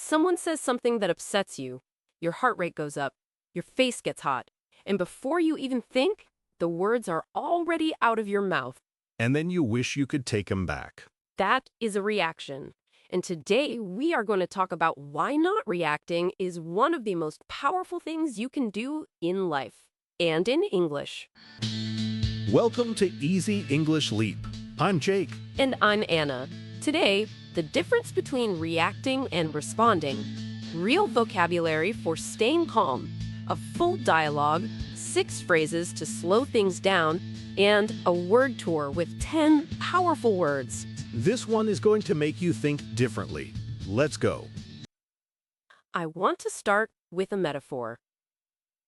Someone says something that upsets you. Your heart rate goes up. Your face gets hot. And before you even think, the words are already out of your mouth. And then you wish you could take them back. That is a reaction. And today we are going to talk about why not reacting is one of the most powerful things you can do in life and in English. Welcome to Easy English Leap. I'm Jake. And I'm Anna. Today, the difference between reacting and responding, real vocabulary for staying calm, a full dialogue, 6 phrases to slow things down, and a word tour with 10 powerful words. This one is going to make you think differently. Let's go. I want to start with a metaphor.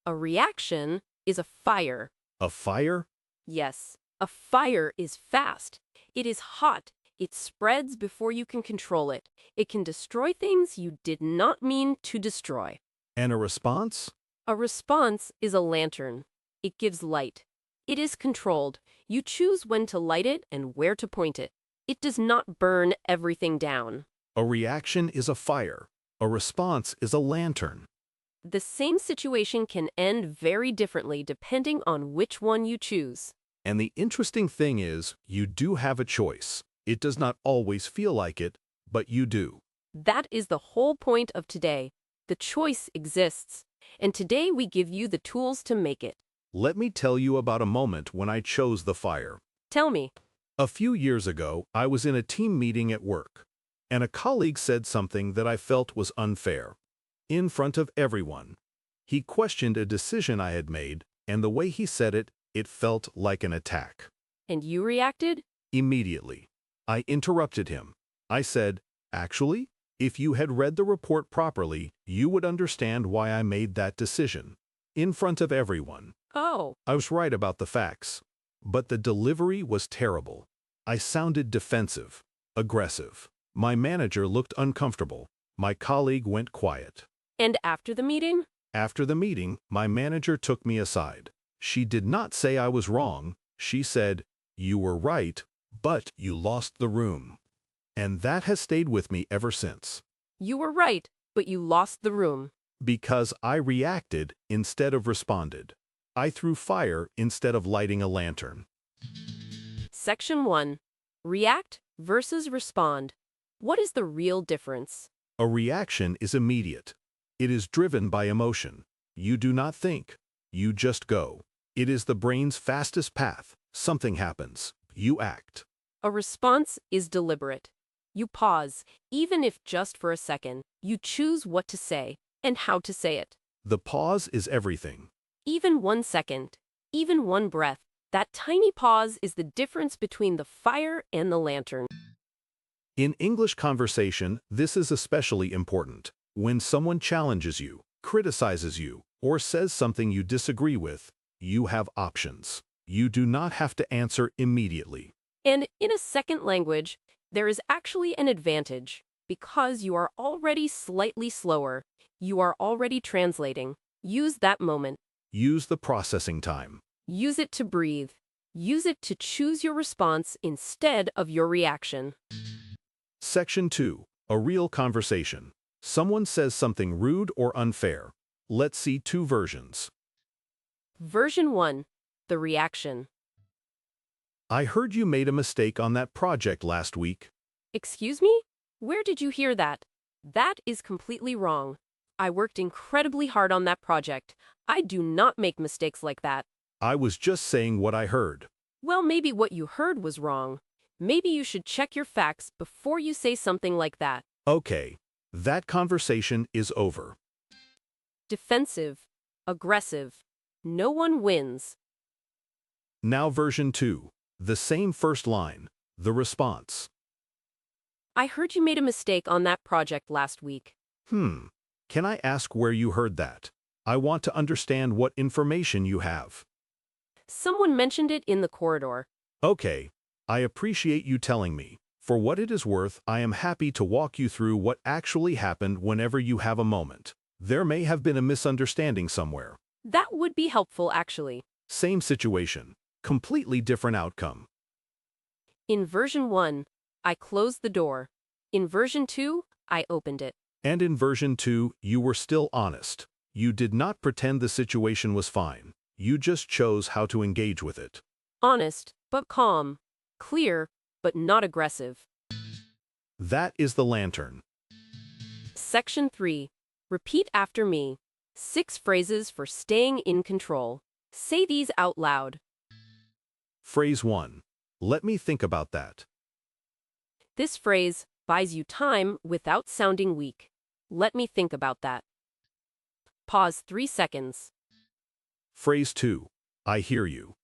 A reaction is a fire. A fire? Yes, a fire is fast. It is hot. It spreads before you can control it. It can destroy things you did not mean to destroy. And a response? A response is a lantern. It gives light. It is controlled. You choose when to light it and where to point it. It does not burn everything down. A reaction is a fire. A response is a lantern. The same situation can end very differently depending on which one you choose. And the interesting thing is, you do have a choice. It does not always feel like it, but you do. That is the whole point of today. The choice exists. And today we give you the tools to make it. Let me tell you about a moment when I chose the fire. Tell me. A few years ago, I was in a team meeting at work, and a colleague said something that I felt was unfair. In front of everyone. He questioned a decision I had made, and the way he said it, it felt like an attack. And you reacted? Immediately. I interrupted him. I said, "Actually, if you had read the report properly, you would understand why I made that decision." In front of everyone. Oh. I was right about the facts. But the delivery was terrible. I sounded defensive, aggressive. My manager looked uncomfortable. My colleague went quiet. And after the meeting? After the meeting, my manager took me aside. She did not say I was wrong. She said, "You were right, but you lost the room." And that has stayed with me ever since. You were right, but you lost the room. Because I reacted instead of responded. I threw fire instead of lighting a lantern. Section 1. React versus respond. What is the real difference? A reaction is immediate. It is driven by emotion. You do not think. You just go. It is the brain's fastest path. Something happens. You act. A response is deliberate. You pause, even if just for a second. You choose what to say and how to say it. The pause is everything. Even 1 second, even one breath, that tiny pause is the difference between the fire and the lantern. In English conversation, this is especially important. When someone challenges you, criticizes you, or says something you disagree with, you have options. You do not have to answer immediately. And in a second language, there is actually an advantage. Because you are already slightly slower, you are already translating. Use that moment. Use the processing time. Use it to breathe. Use it to choose your response instead of your reaction. Section 2. A real conversation. Someone says something rude or unfair. Let's see 2 versions. Version 1. The reaction. I heard you made a mistake on that project last week. Excuse me? Where did you hear that? That is completely wrong. I worked incredibly hard on that project. I do not make mistakes like that. I was just saying what I heard. Well, maybe what you heard was wrong. Maybe you should check your facts before you say something like that. Okay, that conversation is over. Defensive. Aggressive. No one wins. Now version 2. The same first line. The response. I heard you made a mistake on that project last week. Can I ask where you heard that? I want to understand what information you have. Someone mentioned it in the corridor. Okay, I appreciate you telling me. For what it is worth, I am happy to walk you through what actually happened whenever you have a moment. There may have been a misunderstanding somewhere. That would be helpful, actually. Same situation. Completely different outcome. In version 1, I closed the door. In version 2, I opened it. And in version 2, you were still honest. You did not pretend the situation was fine. You just chose how to engage with it. Honest, but calm. Clear, but not aggressive. That is the lantern. Section 3. Repeat after me. 6 phrases for staying in control. Say these out loud. Phrase 1. Let me think about that. This phrase buys you time without sounding weak. Let me think about that. Pause 3 seconds. Phrase 2. I hear you.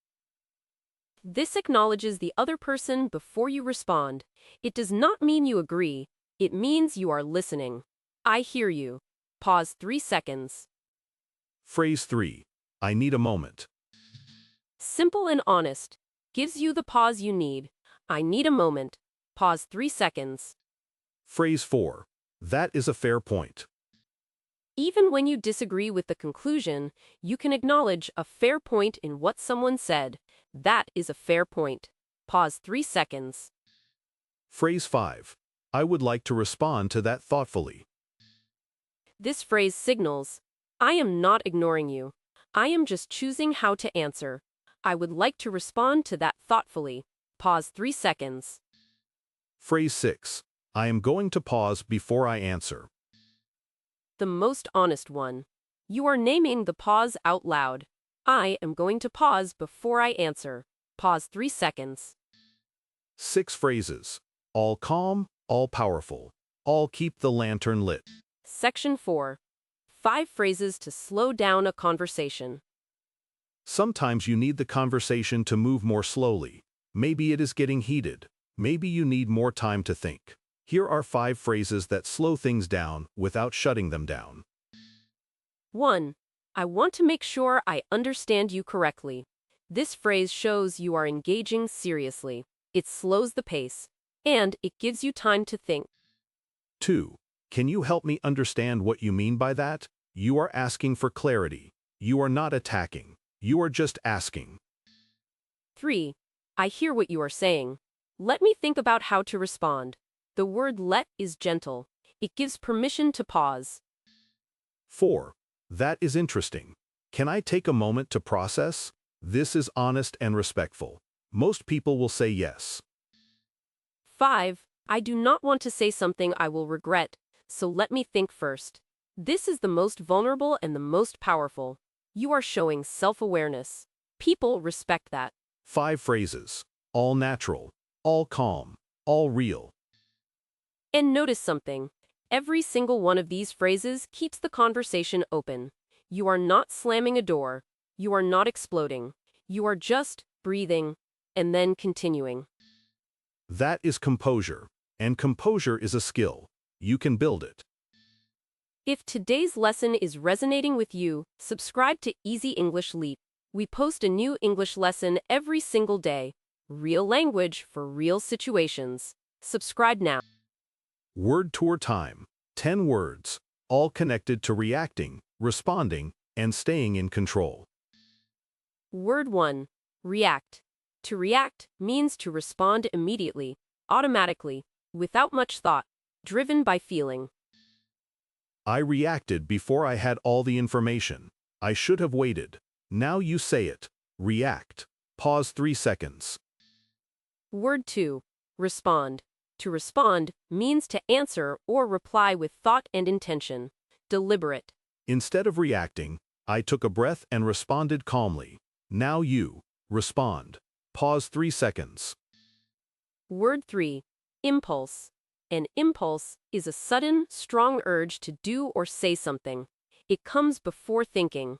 This acknowledges the other person before you respond. It does not mean you agree. It means you are listening. I hear you. Pause 3 seconds. Phrase 3. I need a moment. Simple and honest. Gives you the pause you need. I need a moment. Pause 3 seconds. Phrase 4. That is a fair point. Even when you disagree with the conclusion, you can acknowledge a fair point in what someone said. That is a fair point. Pause 3 seconds. Phrase 5. I would like to respond to that thoughtfully. This phrase signals, I am not ignoring you. I am just choosing how to answer. I would like to respond to that thoughtfully. Pause 3 seconds. Phrase 6. I am going to pause before I answer. The most honest one. You are naming the pause out loud. I am going to pause before I answer. Pause 3 seconds. 6 phrases. All calm, all powerful. All keep the lantern lit. Section 4. 5 phrases to slow down a conversation. Sometimes you need the conversation to move more slowly. Maybe it is getting heated. Maybe you need more time to think. Here are 5 phrases that slow things down without shutting them down. 1. I want to make sure I understand you correctly. This phrase shows you are engaging seriously. It slows the pace, and it gives you time to think. 2. Can you help me understand what you mean by that? You are asking for clarity. You are not attacking. You are just asking. 3. I hear what you are saying. Let me think about how to respond. The word let is gentle. It gives permission to pause. 4. That is interesting. Can I take a moment to process? This is honest and respectful. Most people will say yes. 5. I do not want to say something I will regret, so let me think first. This is the most vulnerable and the most powerful. You are showing self-awareness. People respect that. 5 phrases. All natural. All calm. All real. And notice something. Every single one of these phrases keeps the conversation open. You are not slamming a door. You are not exploding. You are just breathing and then continuing. That is composure. And composure is a skill. You can build it. If today's lesson is resonating with you, subscribe to Easy English Leap. We post a new English lesson every single day. Real language for real situations. Subscribe now. Word tour time. 10 words. All connected to reacting, responding, and staying in control. Word 1. React. To react means to respond immediately, automatically, without much thought, driven by feeling. I reacted before I had all the information. I should have waited. Now you say it. React. Pause 3 seconds. Word 2. Respond. To respond means to answer or reply with thought and intention. Deliberate. Instead of reacting, I took a breath and responded calmly. Now you respond. Pause 3 seconds. Word 3. Impulse. An impulse is a sudden, strong urge to do or say something. It comes before thinking.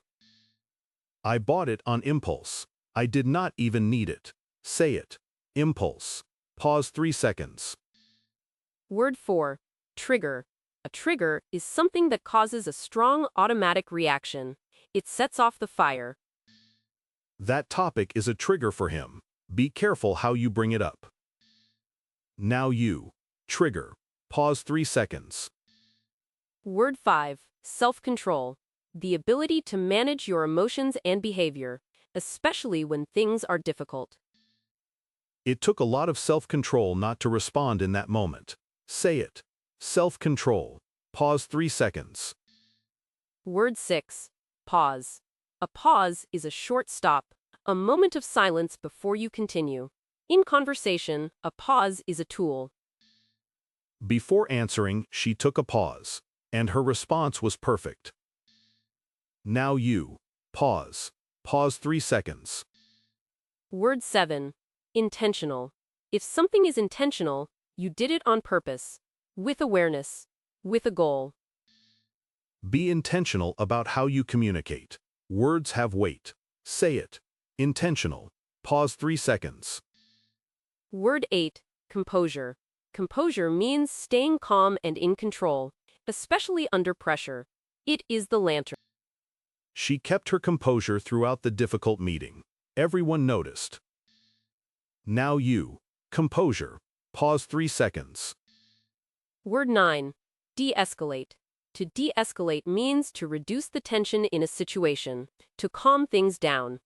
I bought it on impulse. I did not even need it. Say it. Impulse. Pause 3 seconds. Word 4. Trigger. A trigger is something that causes a strong automatic reaction. It sets off the fire. That topic is a trigger for him. Be careful how you bring it up. Now you. Trigger. Pause 3 seconds. Word 5. Self-control. The ability to manage your emotions and behavior, especially when things are difficult. It took a lot of self-control not to respond in that moment. Say it. Self-control. Pause 3 seconds. Word 6. Pause. A pause is a short stop, a moment of silence before you continue. In conversation, a pause is a tool. Before answering, she took a pause, and her response was perfect. Now you. Pause. Pause 3 seconds. Word 7. Intentional. If something is intentional, you did it on purpose, with awareness, with a goal. Be intentional about how you communicate. Words have weight. Say it. Intentional. Pause 3 seconds. Word 8. Composure. Composure means staying calm and in control, especially under pressure. It is the lantern. She kept her composure throughout the difficult meeting. Everyone noticed. Now you. Composure. Pause 3 seconds. Word 9. De-escalate. To de-escalate means to reduce the tension in a situation, to calm things down.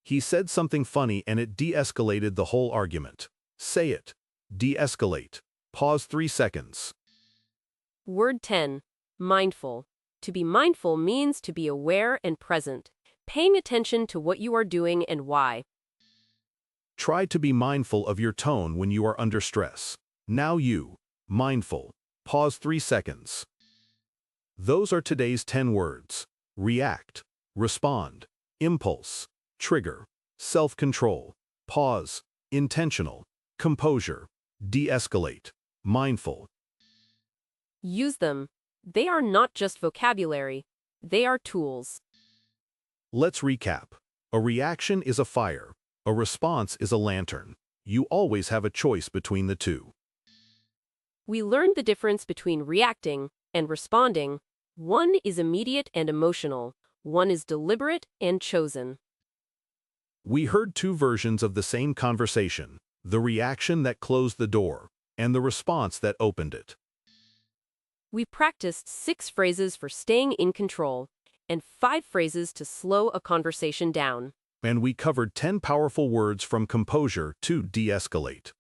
He said something funny and it de-escalated the whole argument. Say it. De-escalate. Pause 3 seconds. Word 10. Mindful. To be mindful means to be aware and present, paying attention to what you are doing and why. Try to be mindful of your tone when you are under stress. Now you. Mindful. Pause 3 seconds. Those are today's 10 words. React. Respond. Impulse. Trigger. Self-control. Pause. Intentional. Composure. De-escalate. Mindful. Use them. They are not just vocabulary. They are tools. Let's recap. A reaction is a fire. A response is a lantern. You always have a choice between the two. We learned the difference between reacting and responding. One is immediate and emotional. One is deliberate and chosen. We heard two versions of the same conversation, the reaction that closed the door, and the response that opened it. We practiced 6 phrases for staying in control and 5 phrases to slow a conversation down. And we covered 10 powerful words from composure to de-escalate.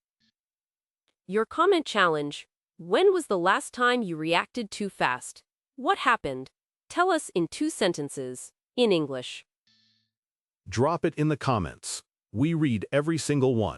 Your comment challenge. When was the last time you reacted too fast? What happened? Tell us in 2 sentences, in English. Drop it in the comments. We read every single one.